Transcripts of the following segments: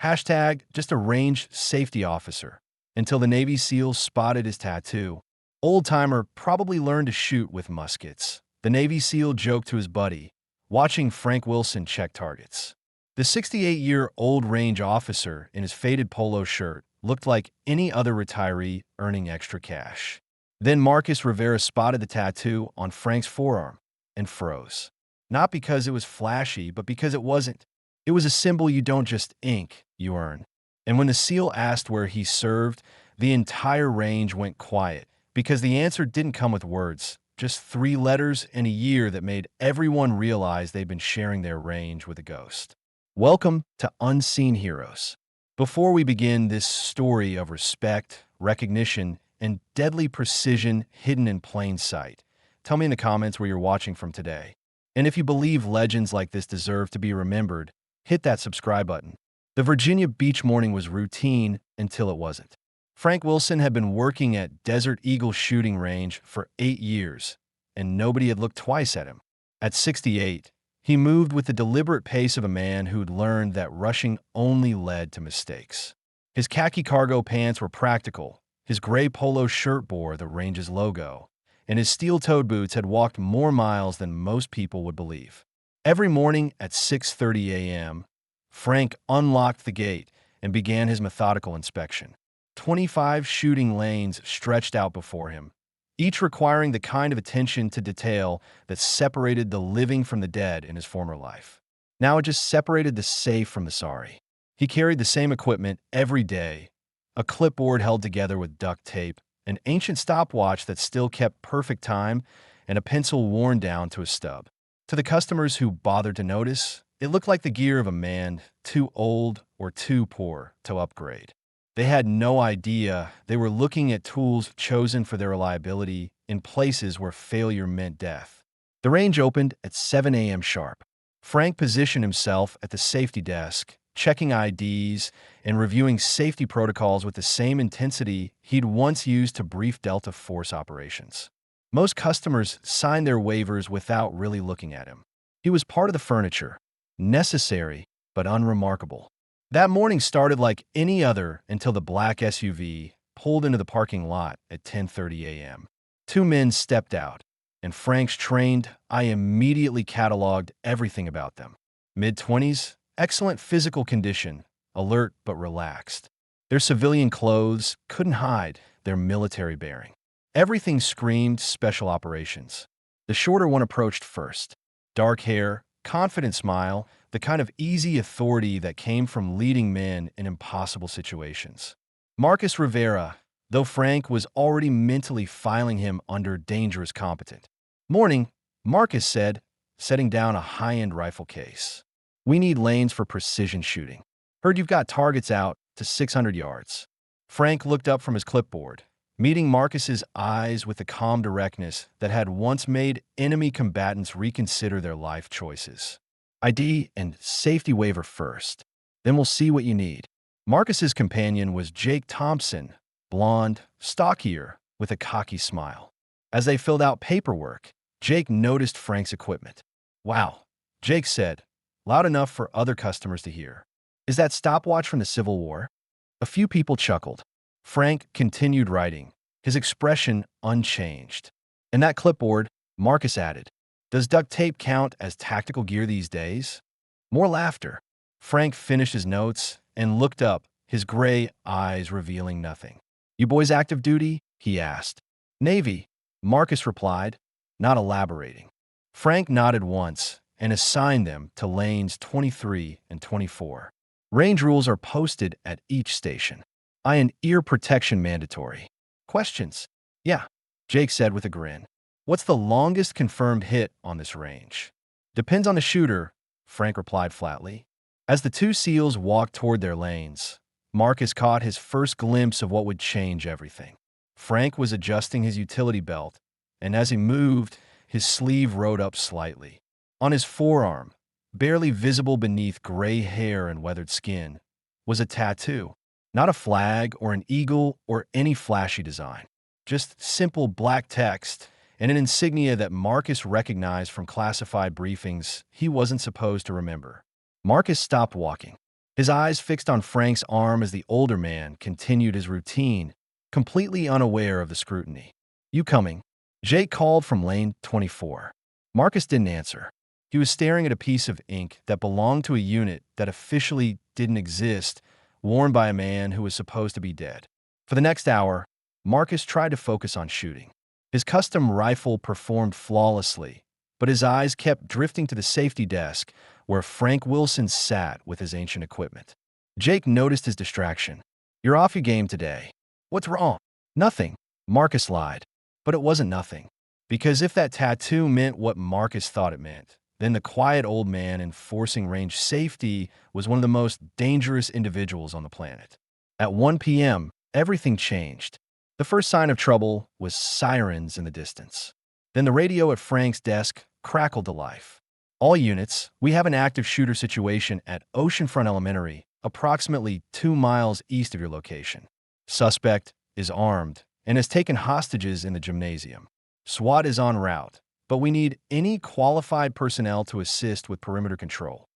Hashtag just a range safety officer. Until the Navy SEALs spotted his tattoo. Old-timer probably learned to shoot with muskets. The Navy SEAL joked to his buddy, watching Frank Wilson check targets. The 68-year-old range officer in his faded polo shirt looked like any other retiree earning extra cash. Then Marcus Rivera spotted the tattoo on Frank's forearm and froze. Not because it was flashy, but because it wasn't. It was a symbol you don't just ink, you earn. And when the SEAL asked where he served, the entire range went quiet because the answer didn't come with words, just 3 letters and a year that made everyone realize they'd been sharing their range with a ghost. Welcome to Unseen Heroes. Before we begin this story of respect, recognition, and deadly precision hidden in plain sight, tell me in the comments where you're watching from today. And if you believe legends like this deserve to be remembered, hit that subscribe button. The Virginia Beach morning was routine until it wasn't. Frank Wilson had been working at Desert Eagle shooting range for 8 years, and nobody had looked twice at him. At 68, he moved with the deliberate pace of a man who'd learned that rushing only led to mistakes. His khaki cargo pants were practical, his gray polo shirt bore the range's logo, and his steel-toed boots had walked more miles than most people would believe. Every morning at 6:30 a.m., Frank unlocked the gate and began his methodical inspection. 25 shooting lanes stretched out before him, each requiring the kind of attention to detail that separated the living from the dead in his former life. Now it just separated the safe from the sorry. He carried the same equipment every day, a clipboard held together with duct tape, an ancient stopwatch that still kept perfect time, and a pencil worn down to a stub. To the customers who bothered to notice, it looked like the gear of a man too old or too poor to upgrade. They had no idea they were looking at tools chosen for their reliability in places where failure meant death. The range opened at 7 a.m. sharp. Frank positioned himself at the safety desk, checking IDs and reviewing safety protocols with the same intensity he'd once used to brief Delta Force operations. Most customers signed their waivers without really looking at him. He was part of the furniture, necessary but unremarkable. That morning started like any other until the black SUV pulled into the parking lot at 10:30 a.m. 2 men stepped out, and Frank's trained eye immediately cataloged everything about them. Mid-20s, excellent physical condition, alert but relaxed. Their civilian clothes couldn't hide their military bearing. Everything screamed special operations. The shorter one approached first. Dark hair, confident smile, the kind of easy authority that came from leading men in impossible situations. Marcus Rivera, though Frank was already mentally filing him under dangerous competent. Morning, Marcus said, setting down a high-end rifle case. We need lanes for precision shooting. Heard you've got targets out to 600 yards. Frank looked up from his clipboard, meeting Marcus's eyes with the calm directness that had once made enemy combatants reconsider their life choices. ID and safety waiver first, then we'll see what you need. Marcus's companion was Jake Thompson, blonde, stockier, with a cocky smile. As they filled out paperwork, Jake noticed Frank's equipment. Wow, Jake said, loud enough for other customers to hear. Is that stopwatch from the Civil War? A few people chuckled. Frank continued writing, his expression unchanged. In that clipboard, Marcus added, does duct tape count as tactical gear these days? More laughter. Frank finished his notes and looked up, his gray eyes revealing nothing. You boys active duty? He asked. Navy, Marcus replied, not elaborating. Frank nodded once and assigned them to lanes 23 and 24. Range rules are posted at each station. Eye and ear protection mandatory. Questions? Yeah, Jake said with a grin. What's the longest confirmed hit on this range? Depends on the shooter, Frank replied flatly. As the 2 SEALs walked toward their lanes, Marcus caught his first glimpse of what would change everything. Frank was adjusting his utility belt, and as he moved, his sleeve rode up slightly. On his forearm, barely visible beneath gray hair and weathered skin, was a tattoo. Not a flag or an eagle or any flashy design. Just simple black text and an insignia that Marcus recognized from classified briefings he wasn't supposed to remember. Marcus stopped walking. his eyes fixed on Frank's arm as the older man continued his routine, completely unaware of the scrutiny. "You coming?" Jake called from lane 24. Marcus didn't answer. He was staring at a piece of ink that belonged to a unit that officially didn't exist, worn by a man who was supposed to be dead. For the next hour, Marcus tried to focus on shooting. His custom rifle performed flawlessly, but his eyes kept drifting to the safety desk where Frank Wilson sat with his ancient equipment. Jake noticed his distraction. "You're off your game today. What's wrong?" "Nothing," Marcus lied. But it wasn't nothing. Because if that tattoo meant what Marcus thought it meant, then the quiet old man enforcing range safety was one of the most dangerous individuals on the planet. At 1 p.m., everything changed. The first sign of trouble was sirens in the distance. Then the radio at Frank's desk crackled to life. "All units, we have an active shooter situation at Oceanfront Elementary, approximately 2 miles east of your location. Suspect is armed and has taken hostages in the gymnasium. SWAT is en route, but we need any qualified personnel to assist with perimeter control."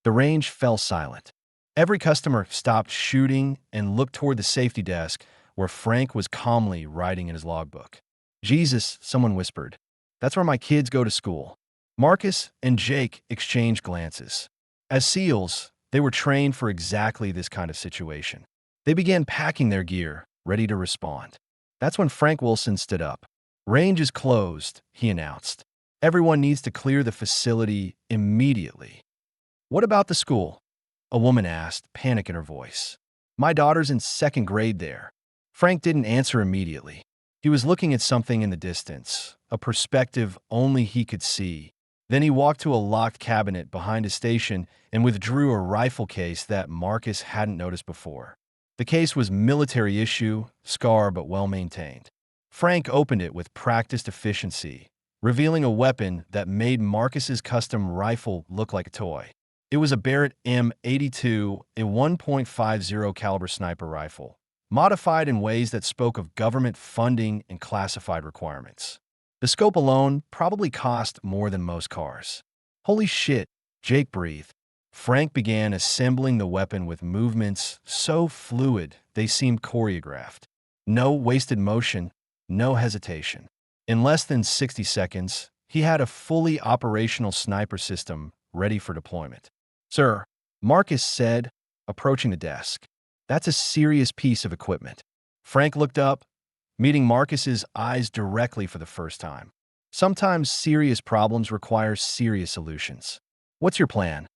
The range fell silent. Every customer stopped shooting and looked toward the safety desk where Frank was calmly writing in his logbook. "Jesus," someone whispered. "That's where my kids go to school." Marcus and Jake exchanged glances. As SEALs, they were trained for exactly this kind of situation. They began packing their gear, ready to respond. That's when Frank Wilson stood up. "Range is closed," he announced. "Everyone needs to clear the facility immediately." "What about the school?" a woman asked, panic in her voice. "My daughter's in 2nd grade there." Frank didn't answer immediately. He was looking at something in the distance, a perspective only he could see. Then he walked to a locked cabinet behind his station and withdrew a rifle case that Marcus hadn't noticed before. The case was military issue, scar but well-maintained. Frank opened it with practiced efficiency, revealing a weapon that made Marcus's custom rifle look like a toy. It was a Barrett M82, a 1.50 caliber sniper rifle, modified in ways that spoke of government funding and classified requirements. The scope alone probably cost more than most cars. "Holy shit," Jake breathed. Frank began assembling the weapon with movements so fluid they seemed choreographed. No wasted motion, no hesitation. In less than 60 seconds, he had a fully operational sniper system ready for deployment. "Sir," Marcus said, approaching the desk. "That's a serious piece of equipment." Frank looked up, meeting Marcus's eyes directly for the first time. Sometimes serious problems require serious solutions. "What's your plan?"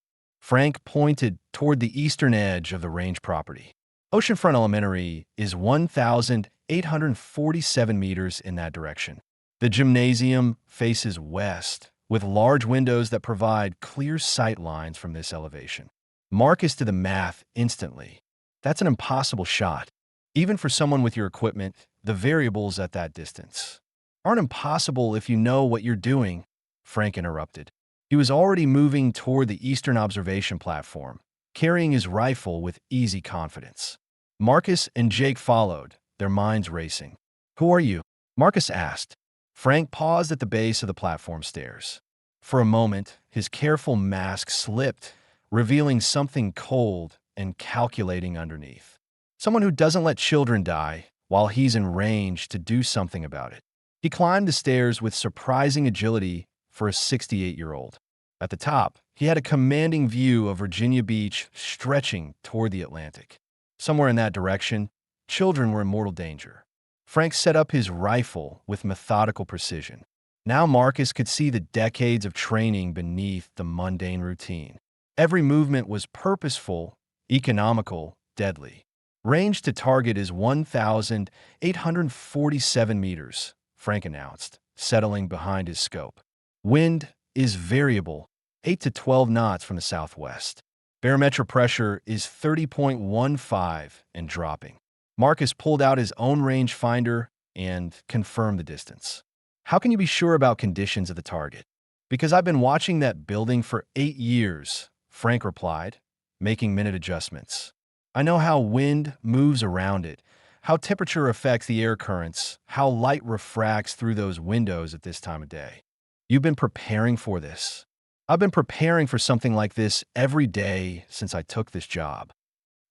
Frank pointed toward the eastern edge of the range property. Oceanfront Elementary is 1,847 meters in that direction. The gymnasium faces west, with large windows that provide clear sight lines from this elevation. Marcus did the math instantly. That's an impossible shot. Even for someone with your equipment, the variables at that distance aren't impossible if you know what you're doing, Frank interrupted. He was already moving toward the eastern observation platform, carrying his rifle with easy confidence. Marcus and Jake followed, their minds racing. "Who are you?" Marcus asked. Frank paused at the base of the platform stairs. For a moment, his careful mask slipped, revealing something cold and calculating underneath. "Someone who doesn't let children die while he's in range to do something about it." He climbed the stairs with surprising agility for a 68-year-old. At the top, he had a commanding view of Virginia Beach stretching toward the Atlantic. Somewhere in that direction, children were in mortal danger. Frank set up his rifle with methodical precision. Now Marcus could see the decades of training beneath the mundane routine. Every movement was purposeful, economical, deadly. "Range to target is 1,847 meters, Frank announced, settling behind his scope. "Wind is variable, 8 to 12 knots from the southwest. Barometric pressure is 30.15 and dropping." Marcus pulled out his own rangefinder and confirmed the distance. "How can you be sure about conditions at the target?" "Because I've been watching that building for 8 years, Frank replied, making minute adjustments. "I know how wind moves around it, how temperature affects the air currents, how light refracts through those windows at this time of day." "You've been preparing for this." "I've been preparing for something like this every day since I took this job."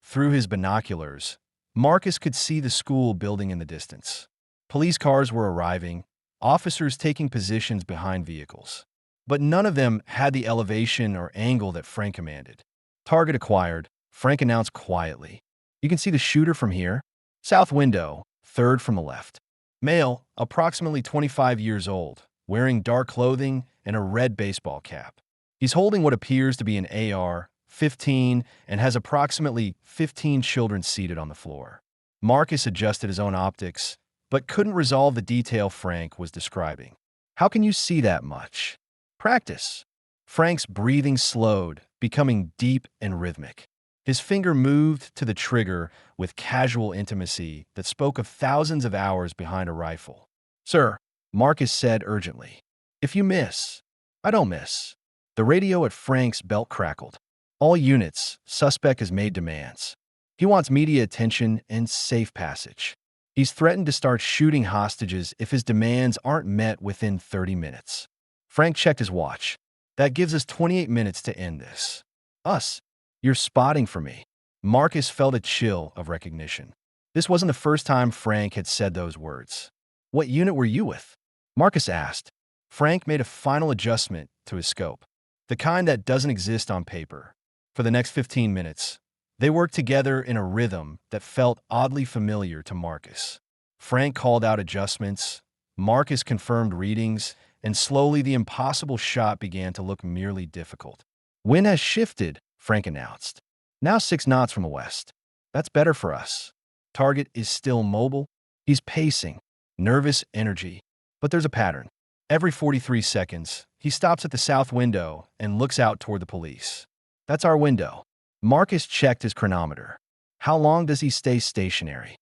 Through his binoculars, Marcus could see the school building in the distance. Police cars were arriving, officers taking positions behind vehicles. But none of them had the elevation or angle that Frank commanded. Target acquired, Frank announced quietly. You can see the shooter from here. South window, third from the left. Male, approximately 25 years old, wearing dark clothing and a red baseball cap. He's holding what appears to be an AR-15 and has approximately 15 children seated on the floor. Marcus adjusted his own optics, but couldn't resolve the detail Frank was describing. How can you see that much? Practice. Frank's breathing slowed, becoming deep and rhythmic. His finger moved to the trigger with casual intimacy that spoke of thousands of hours behind a rifle. Sir, Marcus said urgently, if you miss, I don't miss. The radio at Frank's belt crackled. All units, suspect has made demands. He wants media attention and safe passage. He's threatened to start shooting hostages if his demands aren't met within 30 minutes. Frank checked his watch. That gives us 28 minutes to end this. Us. You're spotting for me. Marcus felt a chill of recognition. This wasn't the first time Frank had said those words. What unit were you with? Marcus asked. Frank made a final adjustment to his scope, the kind that doesn't exist on paper. For the next 15 minutes, they worked together in a rhythm that felt oddly familiar to Marcus. Frank called out adjustments, Marcus confirmed readings, and slowly the impossible shot began to look merely difficult. Wind has shifted, Frank announced. Now 6 knots from the west. That's better for us. Target is still mobile. He's pacing, nervous energy. But there's a pattern. Every 43 seconds, he stops at the south window and looks out toward the police. That's our window. Marcus checked his chronometer. How long does he stay stationary?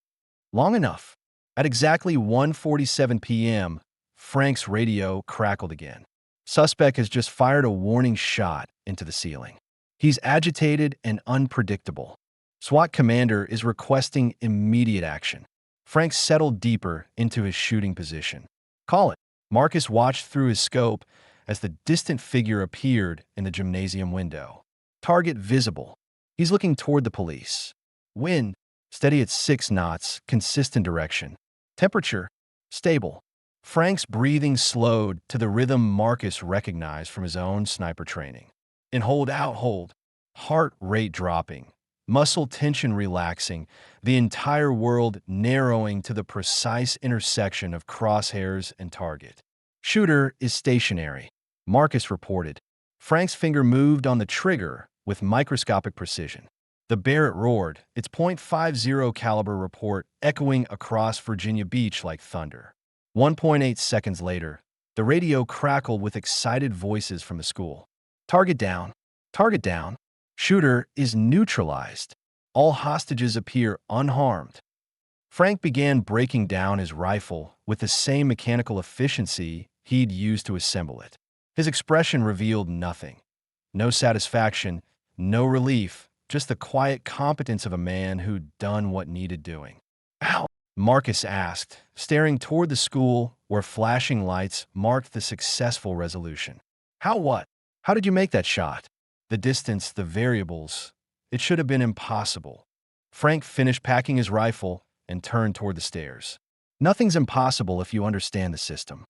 Long enough. At exactly 1:47 p.m., Frank's radio crackled again. Suspect has just fired a warning shot into the ceiling. He's agitated and unpredictable. SWAT commander is requesting immediate action. Frank settled deeper into his shooting position. Call it. Marcus watched through his scope as the distant figure appeared in the gymnasium window. Target visible. He's looking toward the police. Wind, steady at 6 knots, consistent direction. Temperature, stable. Frank's breathing slowed to the rhythm Marcus recognized from his own sniper training. In hold out hold, heart rate dropping, muscle tension relaxing, the entire world narrowing to the precise intersection of crosshairs and target. Shooter is stationary, Marcus reported. Frank's finger moved on the trigger with microscopic precision. The Barrett roared, its .50 caliber report echoing across Virginia Beach like thunder. 1.8 seconds later, the radio crackled with excited voices from the school. Target down. Target down. Shooter is neutralized. All hostages appear unharmed. Frank began breaking down his rifle with the same mechanical efficiency he'd used to assemble it. His expression revealed nothing. No satisfaction, no relief, just the quiet competence of a man who'd done what needed doing. Ow! Marcus asked, staring toward the school where flashing lights marked the successful resolution. How what? How did you make that shot? The distance, the variables. It should have been impossible. Frank finished packing his rifle and turned toward the stairs. Nothing's impossible if you understand the system.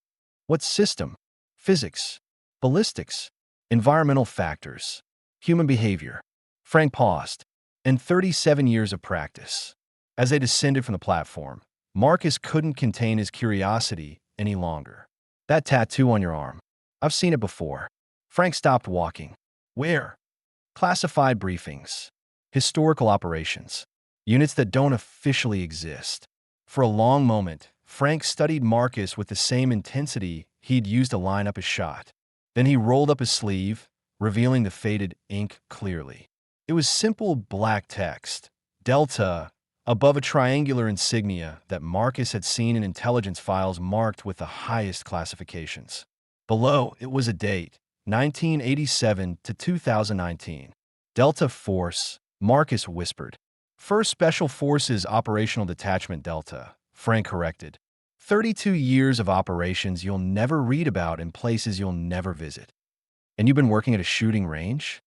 What system? Physics, ballistics, environmental factors, human behavior. Frank paused. In 37 years of practice. As they descended from the platform, Marcus couldn't contain his curiosity any longer. That tattoo on your arm. I've seen it before. Frank stopped walking. Where? Classified briefings. Historical operations. Units that don't officially exist. For a long moment, Frank studied Marcus with the same intensity he'd used to line up his shot. Then he rolled up his sleeve, revealing the faded ink clearly. It was simple black text, Delta, above a triangular insignia that Marcus had seen in intelligence files marked with the highest classifications. Below, it was a date, 1987 to 2019. Delta Force, Marcus whispered. First Special Forces Operational Detachment Delta, Frank corrected. 32 years of operations you'll never read about in places you'll never visit. And you've been working at a shooting range?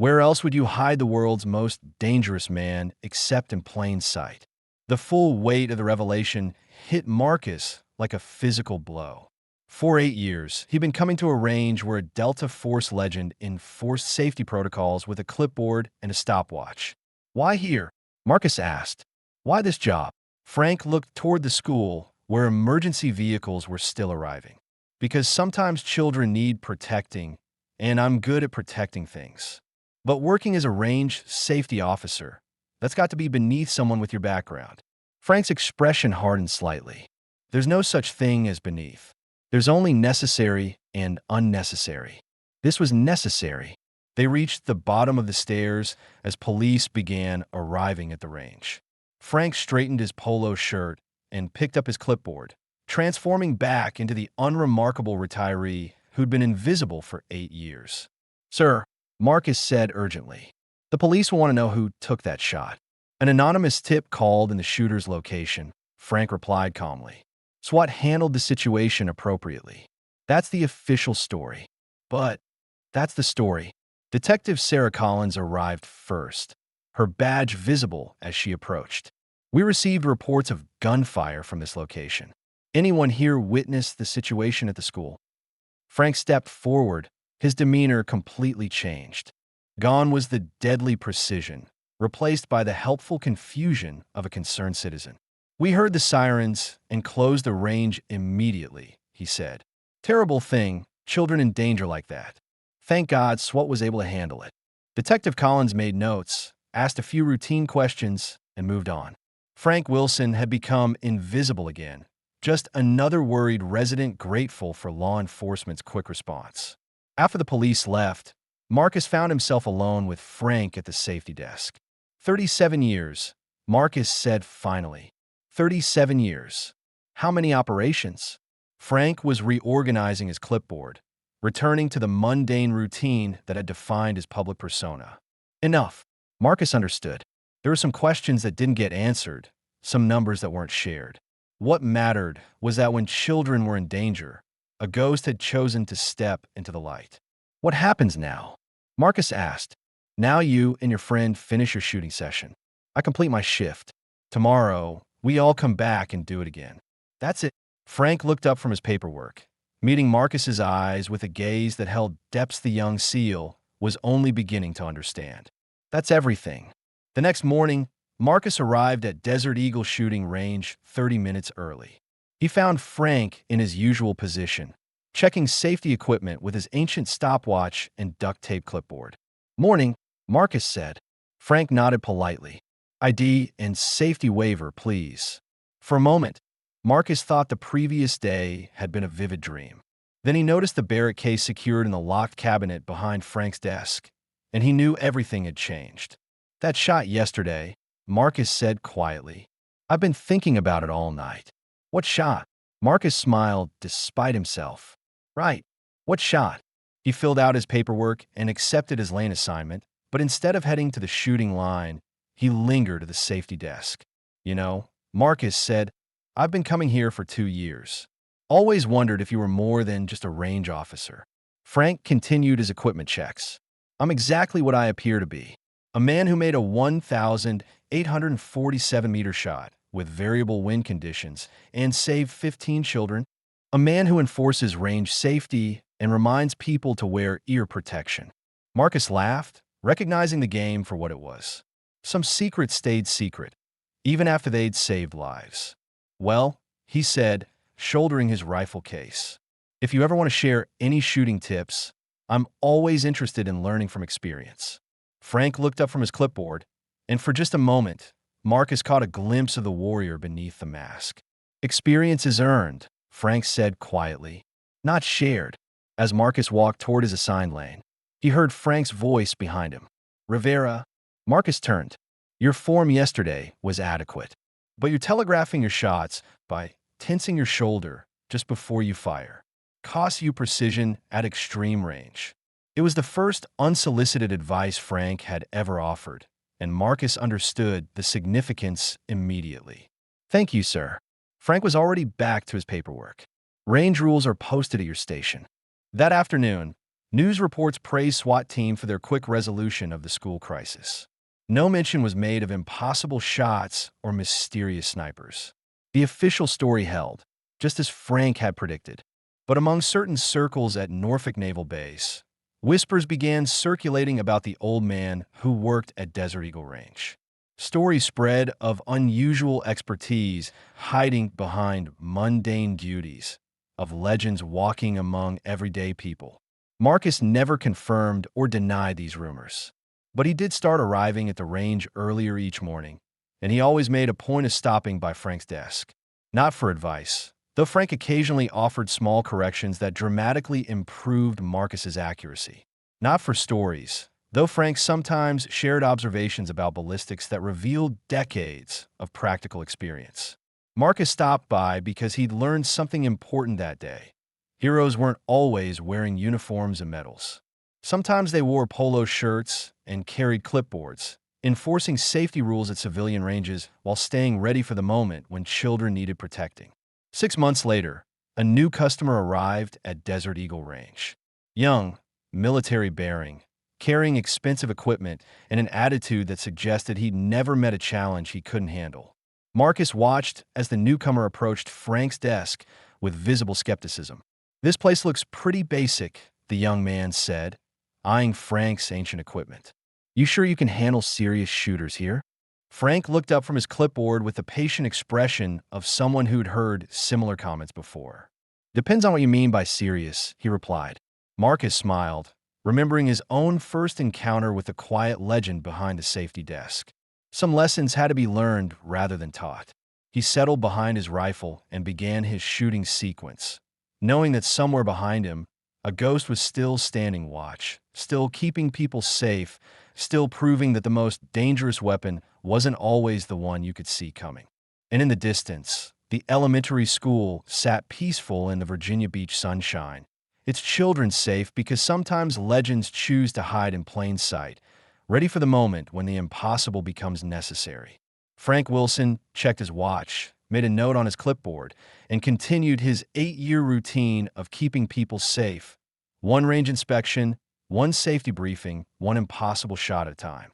Where else would you hide the world's most dangerous man except in plain sight? The full weight of the revelation hit Marcus like a physical blow. For 8 years, he'd been coming to a range where a Delta Force legend enforced safety protocols with a clipboard and a stopwatch. Why here? Marcus asked. Why this job? Frank looked toward the school where emergency vehicles were still arriving. Because sometimes children need protecting, and I'm good at protecting things. But working as a range safety officer, that's got to be beneath someone with your background. Frank's expression hardened slightly. There's no such thing as beneath. There's only necessary and unnecessary. This was necessary. They reached the bottom of the stairs as police began arriving at the range. Frank straightened his polo shirt and picked up his clipboard, transforming back into the unremarkable retiree who'd been invisible for 8 years. Sir, Marcus said urgently, the police will want to know who took that shot. An anonymous tip called in the shooter's location. Frank replied calmly. SWAT handled the situation appropriately. That's the official story. But that's the story. Detective Sarah Collins arrived first, her badge visible as she approached. We received reports of gunfire from this location. Anyone here witnessed the situation at the school? Frank stepped forward, his demeanor completely changed. Gone was the deadly precision, replaced by the helpful confusion of a concerned citizen. We heard the sirens and closed the range immediately, he said. Terrible thing, children in danger like that. Thank God SWAT was able to handle it. Detective Collins made notes, asked a few routine questions, and moved on. Frank Wilson had become invisible again, just another worried resident grateful for law enforcement's quick response. After the police left, Marcus found himself alone with Frank at the safety desk. 37 years, Marcus said finally. 37 years. How many operations? Frank was reorganizing his clipboard, returning to the mundane routine that had defined his public persona. Enough. Marcus understood. There were some questions that didn't get answered, some numbers that weren't shared. What mattered was that when children were in danger, a ghost had chosen to step into the light. What happens now? Marcus asked. Now you and your friend finish your shooting session. I complete my shift. Tomorrow, we all come back and do it again. That's it. Frank looked up from his paperwork, meeting Marcus's eyes with a gaze that held depths the young SEAL was only beginning to understand. That's everything. The next morning, Marcus arrived at Desert Eagle shooting range 30 minutes early. He found Frank in his usual position, checking safety equipment with his ancient stopwatch and duct tape clipboard. Morning, Marcus said. Frank nodded politely. ID and safety waiver, please. For a moment, Marcus thought the previous day had been a vivid dream. Then he noticed the Barrett case secured in the locked cabinet behind Frank's desk, and he knew everything had changed. That shot yesterday, Marcus said quietly. I've been thinking about it all night. What shot? Marcus smiled despite himself. Right. What shot? He filled out his paperwork and accepted his lane assignment, but instead of heading to the shooting line, he lingered at the safety desk. You know, Marcus said, I've been coming here for 2 years. Always wondered if you were more than just a range officer. Frank continued his equipment checks. I'm exactly what I appear to be. A man who made a 1,847-meter shot with variable wind conditions and saved 15 children. A man who enforces range safety and reminds people to wear ear protection. Marcus laughed, recognizing the game for what it was. Some secrets stayed secret, even after they'd saved lives. Well, he said, shouldering his rifle case. If you ever want to share any shooting tips, I'm always interested in learning from experience. Frank looked up from his clipboard, and for just a moment, Marcus caught a glimpse of the warrior beneath the mask. Experience is earned, Frank said quietly, not shared. As Marcus walked toward his assigned lane, he heard Frank's voice behind him. Rivera. Marcus turned. Your form yesterday was adequate, but you're telegraphing your shots by tensing your shoulder just before you fire. Costs you precision at extreme range. It was the first unsolicited advice Frank had ever offered, and Marcus understood the significance immediately. Thank you, sir. Frank was already back to his paperwork. Range rules are posted at your station. That afternoon, News reports praised SWAT team for their quick resolution of the school crisis. No mention was made of impossible shots or mysterious snipers. The official story held, just as Frank had predicted. But among certain circles at Norfolk Naval Base, whispers began circulating about the old man who worked at Desert Eagle Range. Stories spread of unusual expertise hiding behind mundane duties, of legends walking among everyday people. Marcus never confirmed or denied these rumors, but he did start arriving at the range earlier each morning, and he always made a point of stopping by Frank's desk. Not for advice, though Frank occasionally offered small corrections that dramatically improved Marcus's accuracy. Not for stories, though Frank sometimes shared observations about ballistics that revealed decades of practical experience. Marcus stopped by because he'd learned something important that day. Heroes weren't always wearing uniforms and medals. Sometimes they wore polo shirts and carried clipboards, enforcing safety rules at civilian ranges while staying ready for the moment when children needed protecting. 6 months later, a new customer arrived at Desert Eagle Range. Young, military-bearing, carrying expensive equipment and an attitude that suggested he'd never met a challenge he couldn't handle. Marcus watched as the newcomer approached Frank's desk with visible skepticism. "This place looks pretty basic," the young man said, eyeing Frank's ancient equipment. "You sure you can handle serious shooters here?" Frank looked up from his clipboard with the patient expression of someone who'd heard similar comments before. "Depends on what you mean by serious," he replied. Marcus smiled, remembering his own first encounter with the quiet legend behind the safety desk. Some lessons had to be learned rather than taught. He settled behind his rifle and began his shooting sequence, knowing that somewhere behind him, a ghost was still standing watch, still keeping people safe, still proving that the most dangerous weapon wasn't always the one you could see coming. And in the distance, the elementary school sat peaceful in the Virginia Beach sunshine, its children safe because sometimes legends choose to hide in plain sight, ready for the moment when the impossible becomes necessary. Frank Wilson checked his watch, made a note on his clipboard, and continued his 8-year routine of keeping people safe. One range inspection, one safety briefing, one impossible shot at a time.